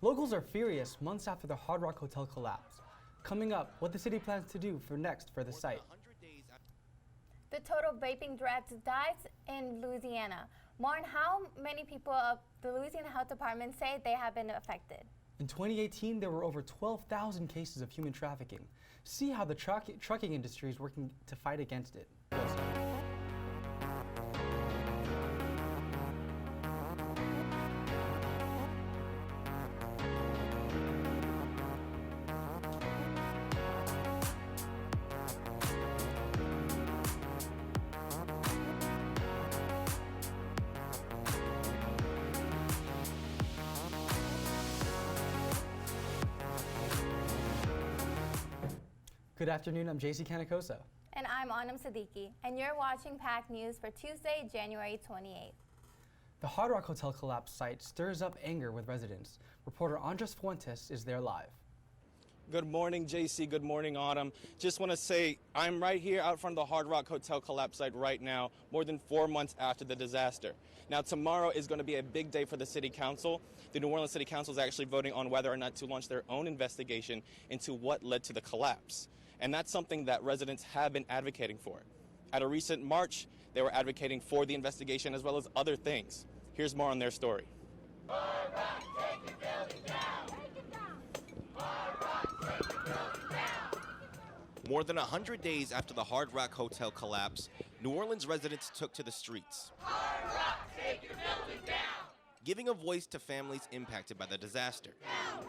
Locals are furious months after the Hard Rock Hotel collapse. Coming up, what the city plans to do for the site. The total vaping deaths dies in Louisiana. More on how many people of the Louisiana Health Department say they have been affected. In 2018, there were over 12,000 cases of human trafficking. See how the trucking industry is working to fight against it. Good afternoon, I'm JC Canicosa. And I'm Anam Siddiqui, and you're watching PAC News for Tuesday, January 28th. The Hard Rock Hotel collapse site stirs up anger with residents. Reporter Andres Fuentes is there live. Good morning, JC. Good morning, Autumn. Just want to say I'm right here out front of the Hard Rock Hotel collapse site right now, more than 4 months after the disaster. Now, tomorrow is going to be a big day for the City Council. The New Orleans City Council is actually voting on whether or not to launch their own investigation into what led to the collapse. And that's something that residents have been advocating for. At a recent march, they were advocating for the investigation as well as other things. Here's more on their story. Hard Rock, take your building down. Take it down. Hard Rock, take your building down. More than 100 days after the Hard Rock Hotel collapse, New Orleans residents took to the streets. Hard Rock, take your building down. Giving a voice to families impacted by the disaster. Down.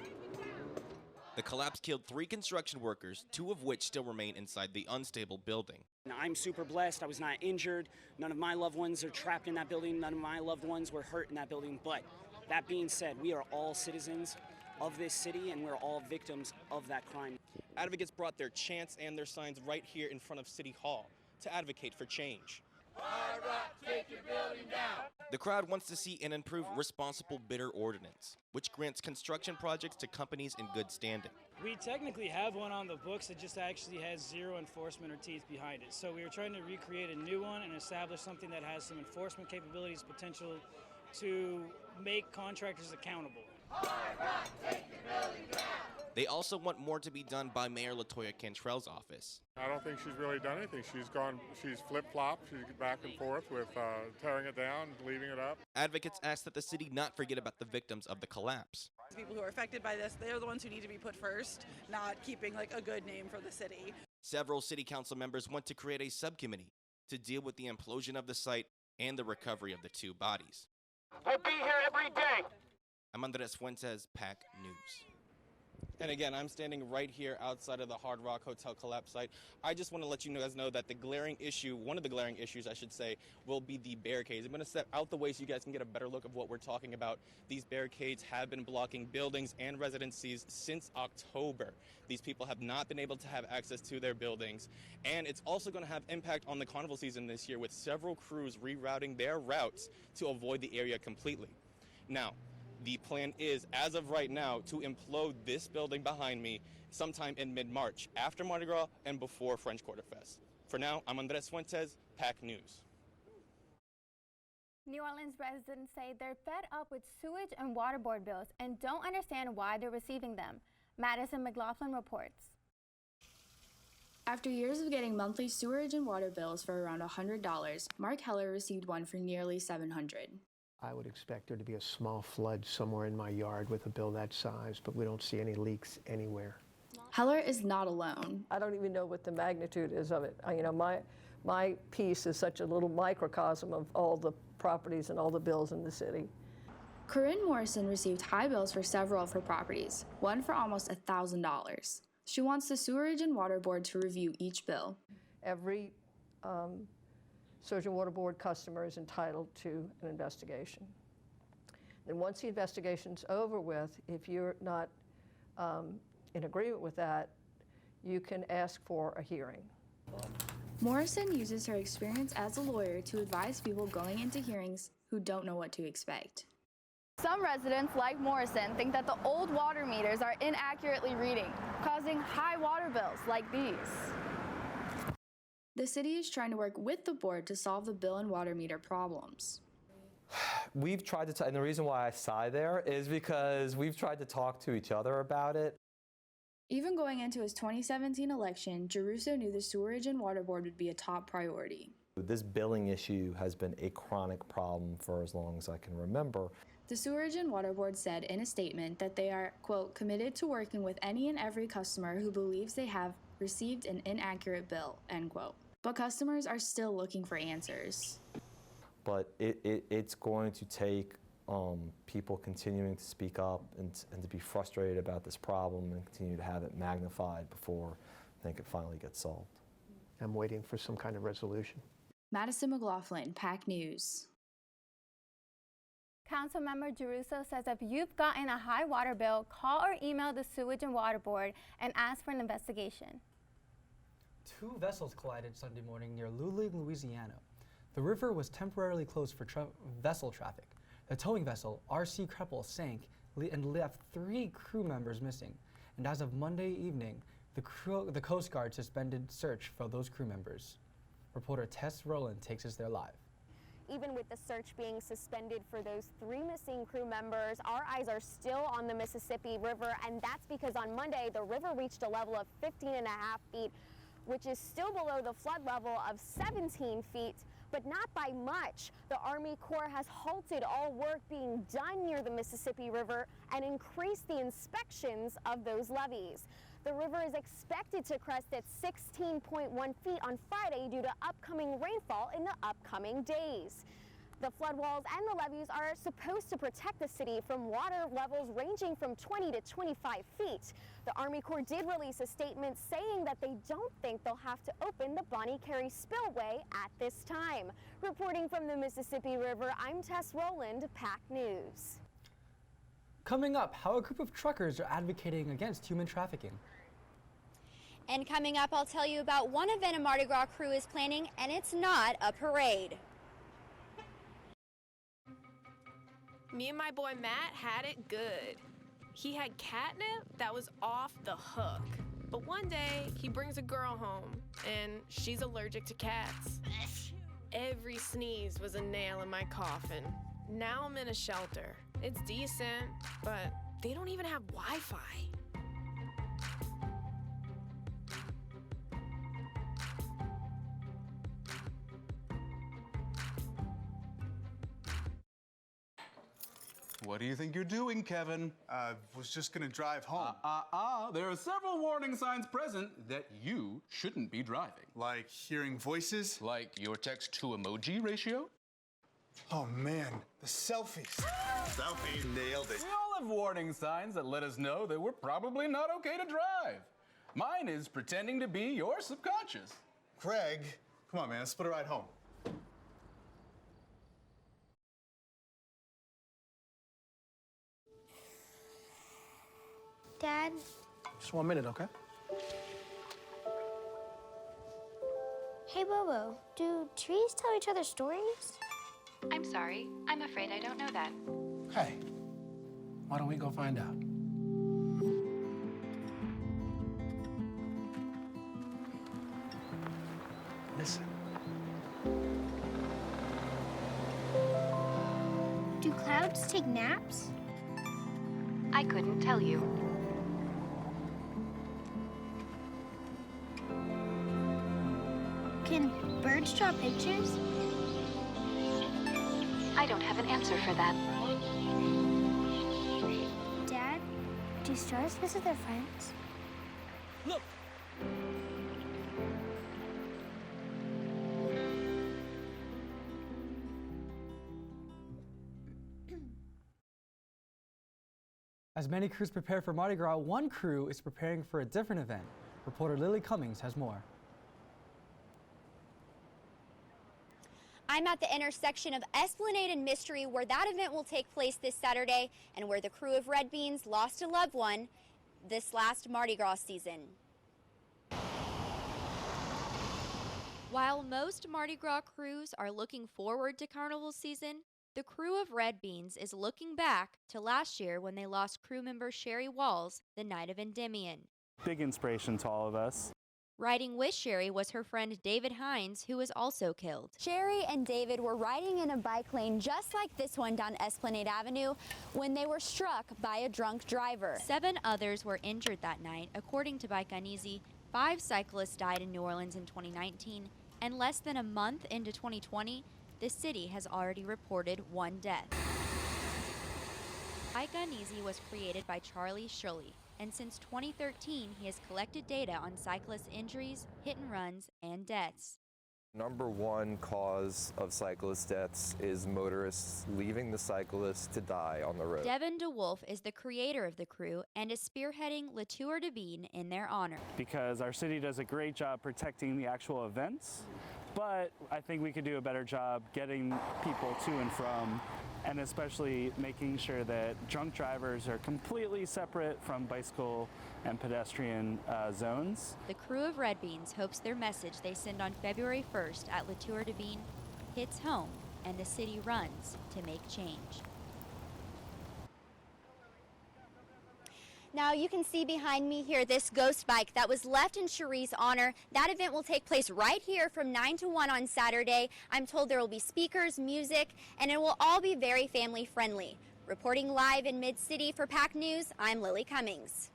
The collapse killed 3 construction workers, 2 of which still remain inside the unstable building. I'm super blessed. I was not injured. None of my loved ones are trapped in that building. None of my loved ones were hurt in that building. But that being said, we are all citizens of this city, and we're all victims of that crime. Advocates brought their chants and their signs right here in front of City Hall to advocate for change. Hard Rock, take your building down. The crowd wants to see an improved responsible bidder ordinance, which grants construction projects to companies in good standing. We technically have one on the books that just actually has zero enforcement or teeth behind it. So we were trying to recreate a new one and establish something that has some enforcement capabilities, potential to make contractors accountable. Hard Rock, take your building down. They also want more to be done by Mayor LaToya Cantrell's office. I don't think she's really done anything. She's flip-flopped, she's back and forth with tearing it down, leaving it up. Advocates ask that the city not forget about the victims of the collapse. People who are affected by this, they're the ones who need to be put first, not keeping like a good name for the city. Several city council members want to create a subcommittee to deal with the implosion of the site and the recovery of the 2 bodies. We'll be here every day. I'm Andres Fuentes, PAC News. And again, I'm standing right here outside of the Hard Rock Hotel collapse site. I just want to let you guys know that the glaring issue, one of the glaring issues I should say, will be the barricades. I'm going to step out the way so you guys can get a better look of what we're talking about. These barricades have been blocking buildings and residencies since October. These people have not been able to have access to their buildings. And it's also going to have impact on the carnival season this year with several crews rerouting their routes to avoid the area completely. Now, the plan is, as of right now, to implode this building behind me sometime in mid-March, after Mardi Gras and before French Quarter Fest. For now, I'm Andres Fuentes, PAC News. New Orleans residents say they're fed up with sewage and water board bills and don't understand why they're receiving them. Madison McLaughlin reports. After years of getting monthly sewerage and water bills for around $100, Mark Heller received one for nearly $700. I would expect there to be a small flood somewhere in my yard with a bill that size, but we don't see any leaks anywhere. Heller is not alone. I don't even know what the magnitude is of it. You know, my piece is such a little microcosm of all the properties and all the bills in the city. Corinne Morrison received high bills for several of her properties, one for almost $1,000. She wants the sewerage and water board to review each bill. Every Sewage and Water Board customer is entitled to an investigation. And once the investigation's over with, if you're not in agreement with that, you can ask for a hearing. Morrison uses her experience as a lawyer to advise people going into hearings who don't know what to expect. Some residents, like Morrison, think that the old water meters are inaccurately reading, causing high water bills like these. The city is trying to work with the board to solve the bill and water meter problems. We've tried to, and the reason why I sigh there is because we've tried to talk to each other about it. Even going into his 2017 election, Geruso knew the sewerage and water board would be a top priority. This billing issue has been a chronic problem for as long as I can remember. The Sewerage and Water Board said in a statement that they are, quote, committed to working with any and every customer who believes they have received an inaccurate bill, end quote. But customers are still looking for answers. But it's going to take people continuing to speak up and to be frustrated about this problem and continue to have it magnified before I think it finally gets solved. I'm waiting for some kind of resolution. Madison McLaughlin, PAC News. Councilmember Geruso says if you've gotten a high water bill, call or email the Sewage and Water Board and ask for an investigation. 2 vessels collided Sunday morning near Luling, Louisiana. The river was temporarily closed for vessel traffic. The towing vessel, RC Kreppel, sank and left 3 crew members missing. And as of Monday evening, the Coast Guard suspended search for those crew members. Reporter Tess Rowland takes us there live. Even with the search being suspended for those 3 missing crew members, our eyes are still on the Mississippi River, and that's because on Monday, the river reached a level of 15.5 feet, which is still below the flood level of 17 feet, but not by much. The Army Corps has halted all work being done near the Mississippi River and increased the inspections of those levees. The river is expected to crest at 16.1 feet on Friday due to upcoming rainfall in the upcoming days. The flood walls and the levees are supposed to protect the city from water levels ranging from 20 to 25 feet. The Army Corps did release a statement saying that they don't think they'll have to open the Bonnie Carey spillway at this time. Reporting from the Mississippi River, I'm Tess Rowland, PAC News. Coming up, how a group of truckers are advocating against human trafficking. And coming up, I'll tell you about one event a Mardi Gras crew is planning, and it's not a parade. Me and my boy Matt had it good. He had catnip that was off the hook. But one day, he brings a girl home, and she's allergic to cats. Every sneeze was a nail in my coffin. Now I'm in a shelter. It's decent, but they don't even have Wi-Fi. What do you think you're doing, Kevin? Was just gonna drive home. There are several warning signs present that you shouldn't be driving. Like hearing voices? Like your text-to-emoji ratio? Oh man, the selfies. Selfie, nailed it. We all have warning signs that let us know that we're probably not okay to drive. Mine is pretending to be your subconscious. Craig, come on man, let's split a ride home. Dad? Just 1 minute, okay? Hey, Bobo, do trees tell each other stories? I'm sorry. I'm afraid I don't know that. Hey, why don't we go find out? Listen. Do clouds take naps? I couldn't tell you. Can birds draw pictures? I don't have an answer for that. Dad, do stars visit their friends? Look! As many crews prepare for Mardi Gras, one crew is preparing for a different event. Reporter Lily Cummings has more. I'm at the intersection of Esplanade and Mystery, where that event will take place this Saturday and where the crew of Red Beans lost a loved one this last Mardi Gras season. While most Mardi Gras crews are looking forward to carnival season, the crew of Red Beans is looking back to last year when they lost crew member Sherry Walls the night of Endymion. Big inspiration to all of us. Riding with Sherry was her friend David Hines, who was also killed. Sherry and David were riding in a bike lane just like this one down Esplanade Avenue when they were struck by a drunk driver. 7 others were injured that night. According to Bike Uneasy, 5 cyclists died in New Orleans in 2019, and less than a month into 2020, the city has already reported 1 death. Bike Uneasy was created by Charlie Shuley, and since 2013, he has collected data on cyclist injuries, hit and runs, and deaths. Number one cause of cyclist deaths is motorists leaving the cyclist to die on the road. Devin DeWolf is the creator of the crew and is spearheading La Tour de Bean in their honor. Because our city does a great job protecting the actual events, but I think we could do a better job getting people to and from, and especially making sure that drunk drivers are completely separate from bicycle and pedestrian zones. The crew of Red Beans hopes their message they send on February 1st at La Tour de Bean hits home and the city runs to make change. Now you can see behind me here this ghost bike that was left in Cherie's honor. That event will take place right here from 9 to 1 on Saturday. I'm told there will be speakers, music, and it will all be very family friendly. Reporting live in Mid-City for PAC News, I'm Lily Cummings.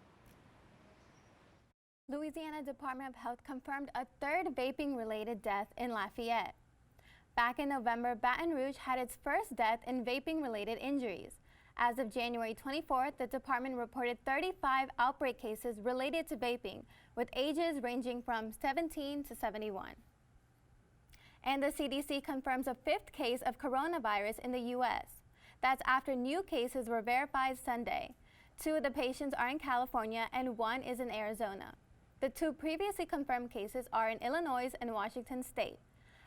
Louisiana Department of Health confirmed a 3rd vaping-related death in Lafayette. Back in November, Baton Rouge had its first death in vaping-related injuries. As of January 24th, the department reported 35 outbreak cases related to vaping, with ages ranging from 17 to 71. And the CDC confirms a 5th case of coronavirus in the U.S. That's after new cases were verified Sunday. 2 of the patients are in California and 1 is in Arizona. The 2 previously confirmed cases are in Illinois and Washington state.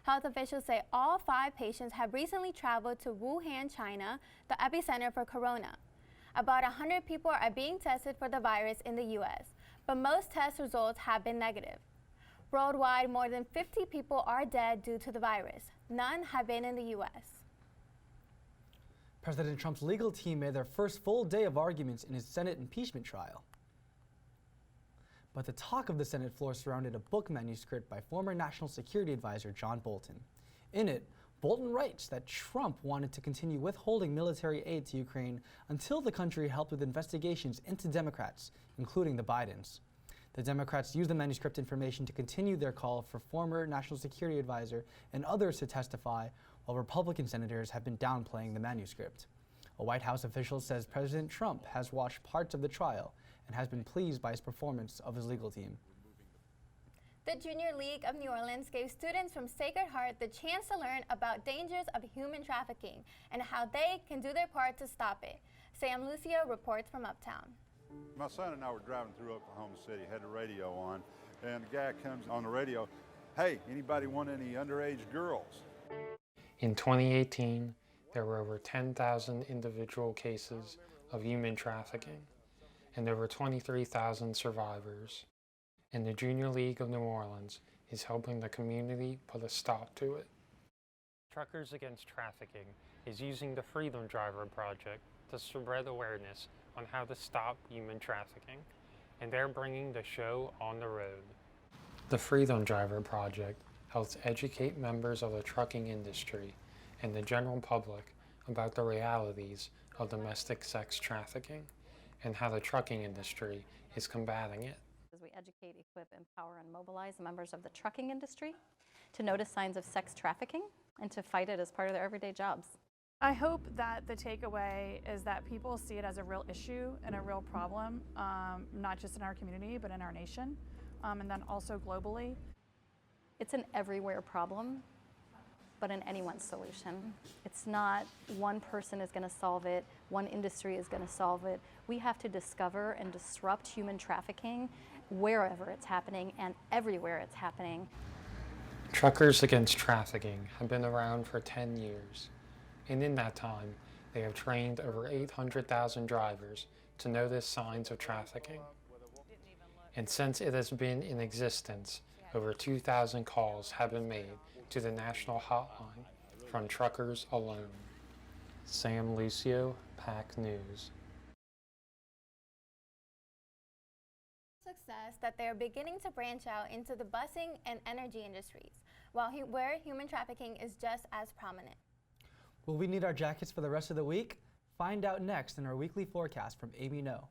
Health officials say all 5 patients have recently traveled to Wuhan, China, the epicenter for corona. About 100 people are being tested for the virus in the U.S., but most test results have been negative. Worldwide, more than 50 people are dead due to the virus. None have been in the U.S. President Trump's legal team made their first full day of arguments in his Senate impeachment trial. But the talk of the Senate floor surrounded a book manuscript by former National Security Advisor John Bolton. In it, Bolton writes that Trump wanted to continue withholding military aid to Ukraine until the country helped with investigations into Democrats, including the Bidens. The Democrats used the manuscript information to continue their call for former National Security Advisor and others to testify, while Republican senators have been downplaying the manuscript. A White House official says President Trump has watched parts of the trial and has been pleased by his performance of his legal team. The Junior League of New Orleans gave students from Sacred Heart the chance to learn about dangers of human trafficking and how they can do their part to stop it. Sam Lucio reports from Uptown. My son and I were driving through Oklahoma City, had the radio on, and the guy comes on the radio, "Hey, anybody want any underage girls?" In 2018, there were over 10,000 individual cases of human trafficking and over 23,000 survivors. And the Junior League of New Orleans is helping the community put a stop to it. Truckers Against Trafficking is using the Freedom Driver Project to spread awareness on how to stop human trafficking, and they're bringing the show on the road. The Freedom Driver Project helps educate members of the trucking industry and the general public about the realities of domestic sex trafficking and how the trucking industry is combating it. As we educate, equip, empower, and mobilize members of the trucking industry to notice signs of sex trafficking and to fight it as part of their everyday jobs. I hope that the takeaway is that people see it as a real issue and a real problem, not just in our community, but in our nation, and then also globally. It's an everywhere problem, but an anyone's solution. It's not one person is going to solve it, one industry is going to solve it. We have to discover and disrupt human trafficking wherever it's happening and everywhere it's happening. Truckers Against Trafficking have been around for 10 years, and in that time, they have trained over 800,000 drivers to notice signs of trafficking. And since it has been in existence, over 2,000 calls have been made to the national hotline from truckers alone. Sam Lucio, PAC News. To success that they are beginning to branch out into the busing and energy industries, where human trafficking is just as prominent. Will we need our jackets for the rest of the week? Find out next in our weekly forecast from Amy No.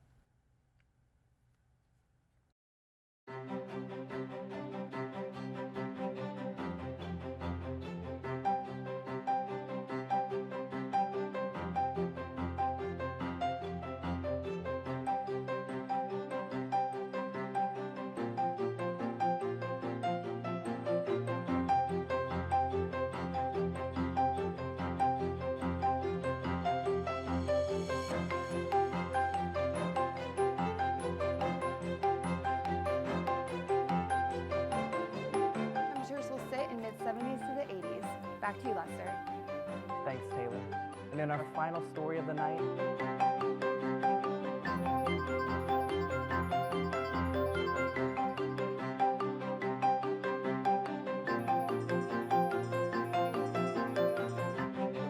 Temperatures will sit in mid-70s to the 80s. Back to you, Lester. Thanks, Taylor. And in our final story of the night,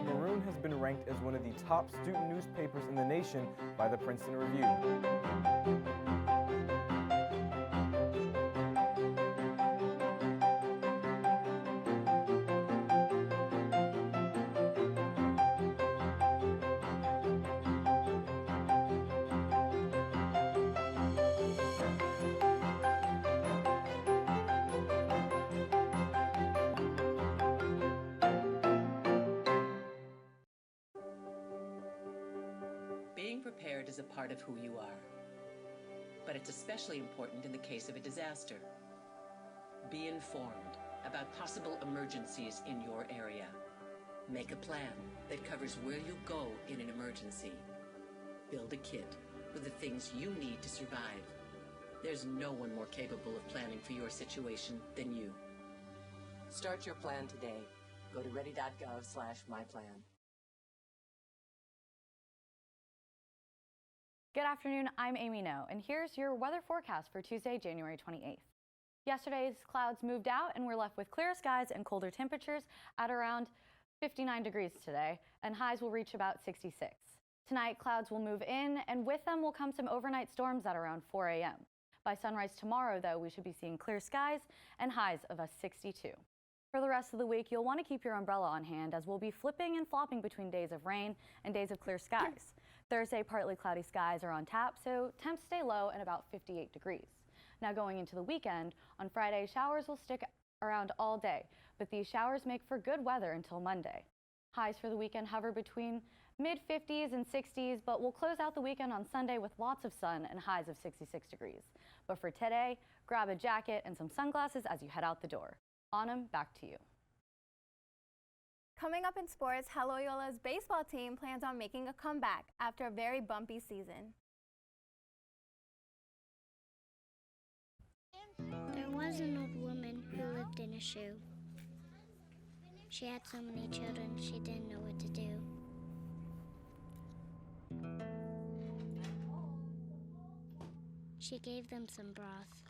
Maroon has been ranked as one of the top student newspapers in the nation by the Princeton Review. Being prepared is a part of who you are, but it's especially important in the case of a disaster. Be informed about possible emergencies in your area. Make a plan that covers where you'll go in an emergency. Build a kit with the things you need to survive. There's no one more capable of planning for your situation than you. Start your plan today. Go to ready.gov/myplan. Good afternoon, I'm Amy No, and here's your weather forecast for Tuesday, January 28th. Yesterday's clouds moved out and we're left with clear skies and colder temperatures at around 59 degrees today, and highs will reach about 66. Tonight, clouds will move in, and with them will come some overnight storms at around 4 a.m. By sunrise tomorrow, though, we should be seeing clear skies and highs of a 62. For the rest of the week, you'll want to keep your umbrella on hand as we'll be flipping and flopping between days of rain and days of clear skies. Thursday, partly cloudy skies are on tap, so temps stay low at about 58 degrees. Now going into the weekend, on Friday, showers will stick around all day, but these showers make for good weather until Monday. Highs for the weekend hover between mid-50s and 60s, but we'll close out the weekend on Sunday with lots of sun and highs of 66 degrees. But for today, grab a jacket and some sunglasses as you head out the door. Autumn, back to you. Coming up in sports, how Loyola's baseball team plans on making a comeback after a very bumpy season. There was an old woman who lived in a shoe. She had so many children, she didn't know what to do. She gave them some broth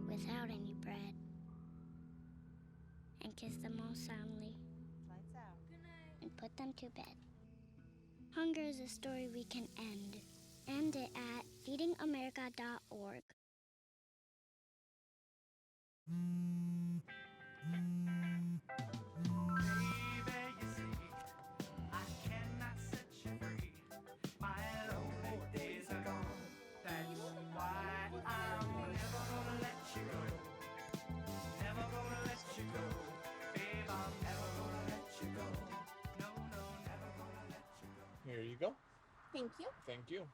without any bread and kissed them all soundly and put them to bed. Hunger is a story we can end. End it at feedingamerica.org. Here you go. Thank you. Thank you.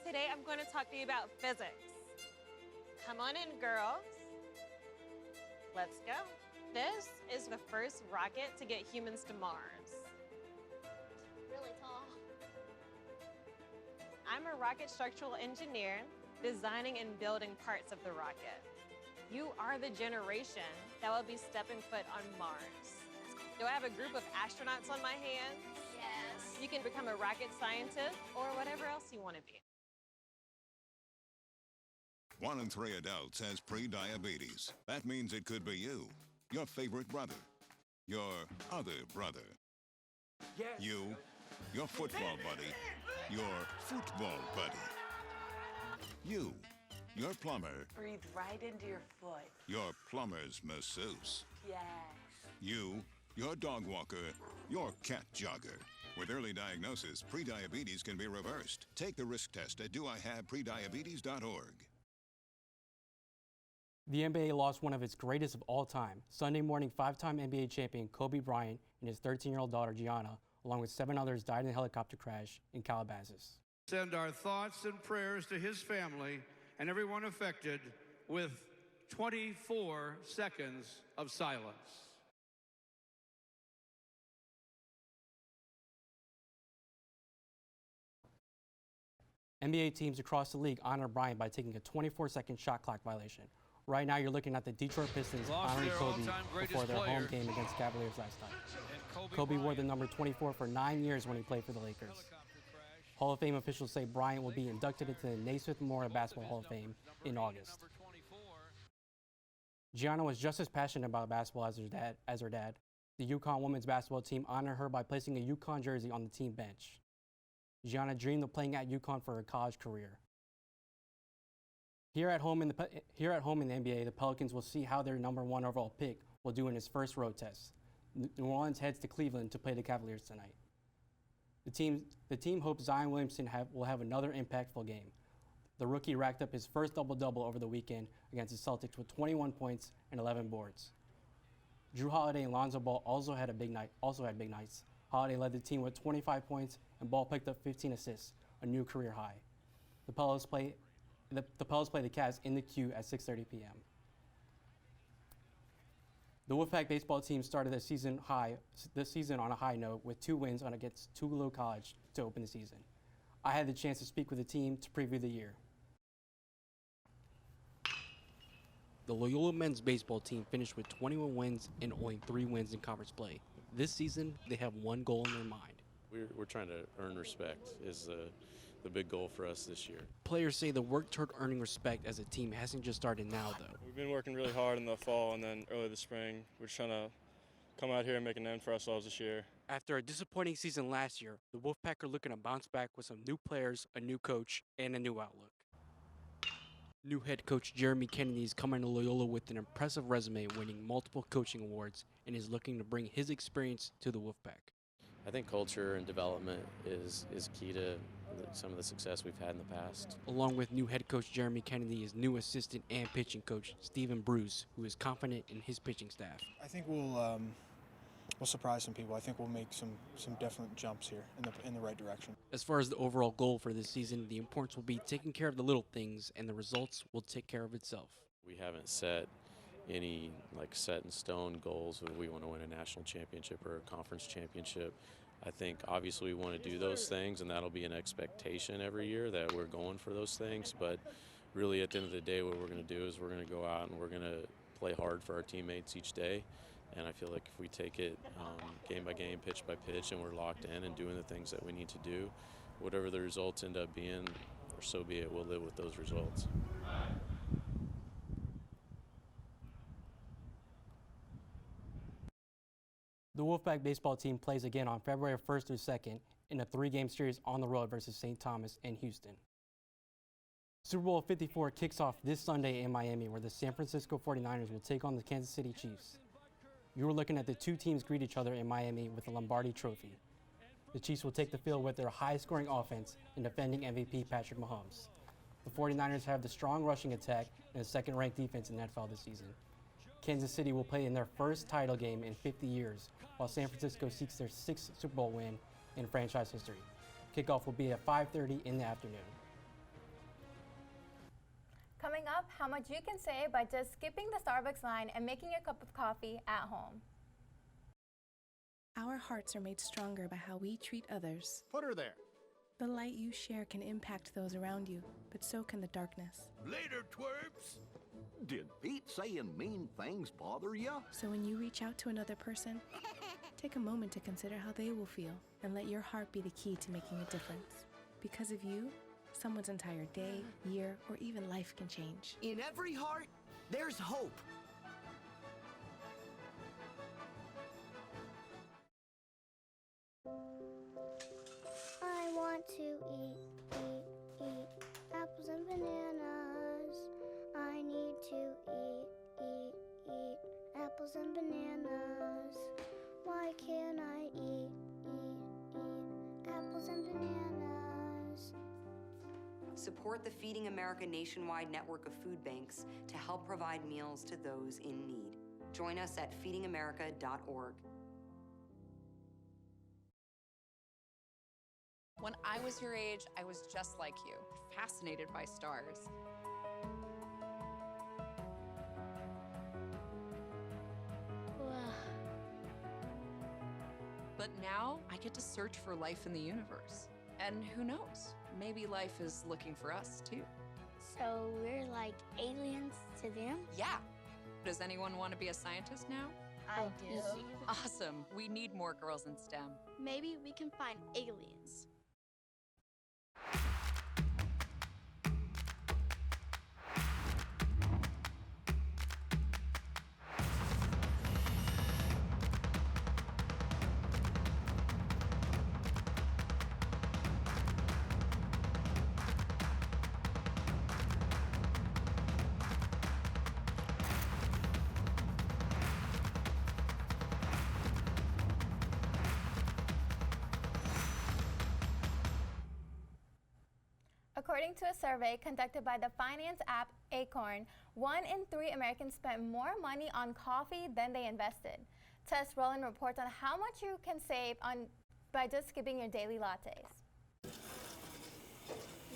Today I'm going to talk to you about physics. Come on in, girls. Let's go. This is the first rocket to get humans to Mars. Really tall. I'm a rocket structural engineer, designing and building parts of the rocket. You are the generation that will be stepping foot on Mars. Do I have a group of astronauts on my hands? Yes. You can become a rocket scientist or whatever else you want to be. 1 in 3 adults has pre-diabetes. That means it could be you, your favorite brother, your other brother. Yes. You, your football buddy, your football buddy. You, your plumber, Breathe right into your foot. your plumber's masseuse. Yes. You, your dog walker, your cat jogger. With early diagnosis, prediabetes can be reversed. Take the risk test at doihaveprediabetes.org. The NBA lost one of its greatest of all time. Sunday morning, five-time NBA champion Kobe Bryant and his 13-year-old daughter Gianna, along with 7 others, died in a helicopter crash in Calabasas. Send our thoughts and prayers to his family and everyone affected with 24 seconds of silence. NBA teams across the league honor Bryant by taking a 24-second shot clock violation. Right now, you're looking at the Detroit Pistons honoring Kobe before their home game against Cavaliers last night. Kobe wore the number 24 for 9 years when he played for the Lakers. Hall of Fame officials say Bryant will be inducted into the Naismith Memorial Basketball Hall of Fame in August. Gianna was just as passionate about basketball as her dad. The UConn women's basketball team honored her by placing a UConn jersey on the team bench. Gianna dreamed of playing at UConn for her college career. Here at home in the NBA, the Pelicans will see how their #1 overall pick will do in his first road test. New Orleans heads to Cleveland to play the Cavaliers tonight. The team hopes Zion Williamson will have another impactful game. The rookie racked up his first double-double over the weekend against the Celtics with 21 points and 11 boards. Drew Holiday and Lonzo Ball also had big nights. Holiday led the team with 25 points and Ball picked up 15 assists, a new career high. The Pelicans play the Cavs in the Q at 6:30 p.m. The Wolfpack baseball team started this season on a high note with 2 wins against Tougaloo College to open the season. I had the chance to speak with the team to preview the year. The Loyola men's baseball team finished with 21 wins and only 3 wins in conference play. This season, they have one goal in their mind. We're trying to earn respect is the big goal for us this year. Players say the work toward earning respect as a team hasn't just started now, though. We've been working really hard in the fall and then early this spring. We're just trying to come out here and make a name for ourselves this year. After a disappointing season last year, the Wolfpack are looking to bounce back with some new players, a new coach, and a new outlook. New head coach Jeremy Kennedy is coming to Loyola with an impressive resume, winning multiple coaching awards, and is looking to bring his experience to the Wolfpack. I think culture and development is key to some of the success we've had in the past. Along with new head coach Jeremy Kennedy is new assistant and pitching coach Stephen Bruce, who is confident in his pitching staff. I think we'll surprise some people. I think we'll make some definite jumps here in the right direction. As far as the overall goal for this season, the importance will be taking care of the little things, and the results will take care of itself. We haven't set any set in stone goals of we want to win a national championship or a conference championship. I think obviously we want to do those things, and that'll be an expectation every year that we're going for those things. But really at the end of the day, what we're going to do is we're going to go out and we're going to play hard for our teammates each day. And I feel like if we take it game by game, pitch by pitch, and we're locked in and doing the things that we need to do, whatever the results end up being, or so be it, we'll live with those results. The Wolfpack baseball team plays again on February 1st through 2nd in a 3-game series on the road versus St. Thomas and Houston. Super Bowl 54 kicks off this Sunday in Miami, where the San Francisco 49ers will take on the Kansas City Chiefs. You are looking at the two teams greet each other in Miami with the Lombardi Trophy. The Chiefs will take the field with their high-scoring offense and defending MVP Patrick Mahomes. The 49ers have the strong rushing attack and the second-ranked defense in the NFL this season. Kansas City will play in their first title game in 50 years, while San Francisco seeks their 6th Super Bowl win in franchise history. Kickoff will be at 5:30 in the afternoon. Coming up, how much you can save by just skipping the Starbucks line and making a cup of coffee at home. Our hearts are made stronger by how we treat others. Put her there. The light you share can impact those around you, but so can the darkness. Later, twerps. Did Pete saying mean things bother you? So when you reach out to another person, take a moment to consider how they will feel and let your heart be the key to making a difference. Because of you, someone's entire day, year, or even life can change. In every heart, there's hope. apples and bananas. Why can't I eat apples and bananas? Support the Feeding America nationwide network of food banks to help provide meals to those in need. Join us at feedingamerica.org. When I was your age, I was just like you, fascinated by stars. But now I get to search for life in the universe. And who knows, maybe life is looking for us too. So we're like aliens to them? Yeah. Does anyone want to be a scientist now? I do. Awesome. We need more girls in STEM. Maybe we can find aliens. According to a survey conducted by the finance app Acorn, 1 in 3 Americans spent more money on coffee than they invested. Tess Rowland reports on how much you can save by just skipping your daily lattes.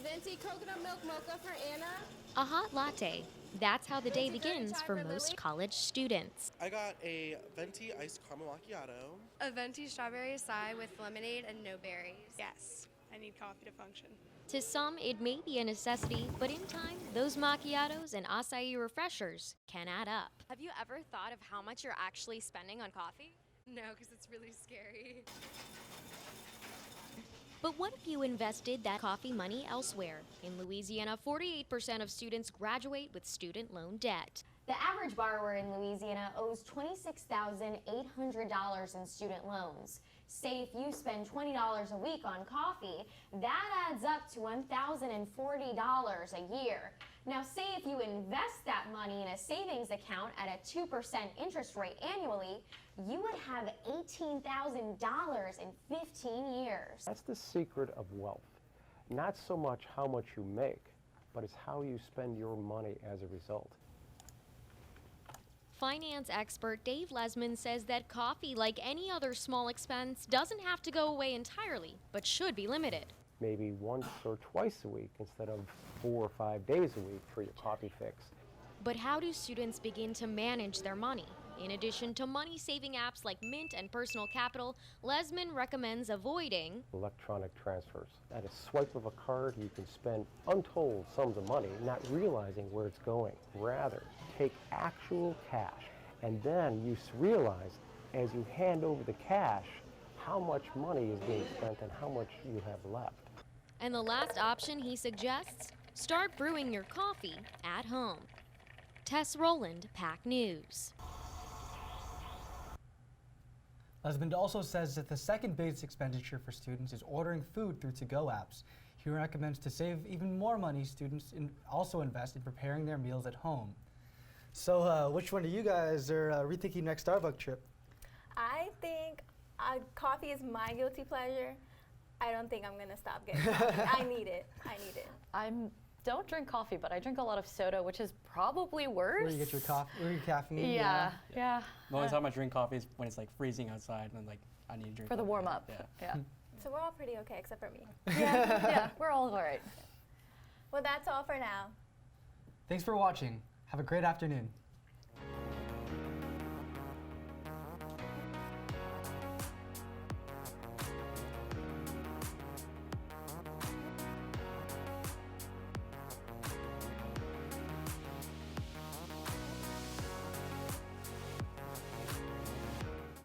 Venti coconut milk mocha for Anna. A hot latte. That's how the day begins for most college students. I got a venti iced caramel macchiato. A venti strawberry acai with lemonade and no berries. Yes, I need coffee to function. To some, it may be a necessity, but in time, those macchiatos and acai refreshers can add up. Have you ever thought of how much you're actually spending on coffee? No, because it's really scary. But what if you invested that coffee money elsewhere? In Louisiana, 48% of students graduate with student loan debt. The average borrower in Louisiana owes $26,800 in student loans. Say if you spend $20 a week on coffee, that adds up to $1,040 a year. Now say if you invest that money in a savings account at a 2% interest rate annually, you would have $18,000 in 15 years. That's the secret of wealth. Not so much how much you make, but it's how you spend your money as a result. Finance expert Dave Lesman says that coffee, like any other small expense, doesn't have to go away entirely, but should be limited. Maybe once or twice a week instead of 4 or 5 days a week for your coffee fix. But how do students begin to manage their money? In addition to money-saving apps like Mint and Personal Capital, Lesman recommends avoiding electronic transfers. At a swipe of a card, you can spend untold sums of money, not realizing where it's going. Rather, take actual cash, and then you realize, as you hand over the cash, how much money is being spent and how much you have left. And the last option he suggests, start brewing your coffee at home. Tess Rowland, PAC News. Lesmond also says that the second biggest expenditure for students is ordering food through to-go apps. He recommends to save even more money, students also invest in preparing their meals at home. So which one of you guys are rethinking next Starbucks trip? I think coffee is my guilty pleasure. I don't think I'm going to stop getting coffee. I need it. I need it. Don't drink coffee, but I drink a lot of soda, which is probably worse. Where you get your caffeine? Yeah. The only time I drink coffee is when it's like freezing outside and like I need to drink for the warm up. Yeah. So we're all pretty okay except for me. Yeah, we're all right. Well, that's all for now. Thanks for watching. Have a great afternoon.